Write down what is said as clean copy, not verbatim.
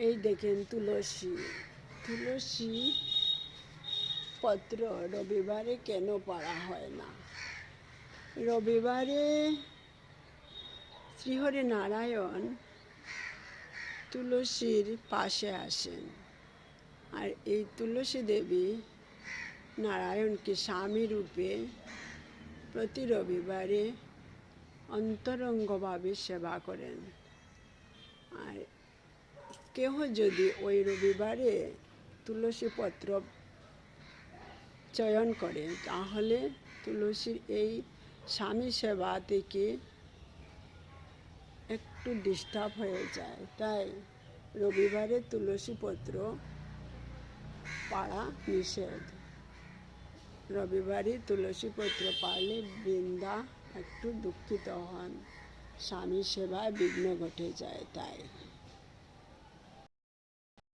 এই দেখেন তুলসী। তুলসী পত্র রবিবারে কেন পাড়া হয় না? রবিবারে শ্রীহরি নারায়ণ তুলসীর পাশে আসেন, আর এই তুলসী দেবী নারায়ণকে স্বামী রূপে প্রতি রবিবারে অন্তরঙ্গভাবে সেবা করেন। আর কেহ যদি ওই রবিবারে তুলসী পত্র চয়ন করে, তাহলে তুলসীর এই স্বামী সেবা থেকে একটু ডিস্টার্ব হয়ে যায়। তাই রবিবারে তুলসী পত্র পাড়া নিষেধ। রবিবারে তুলসী পত্র পাড়লে বৃন্দা একটু দুঃখিত হন, স্বামী সেবায় বিঘ্ন ঘটে যায়। তাই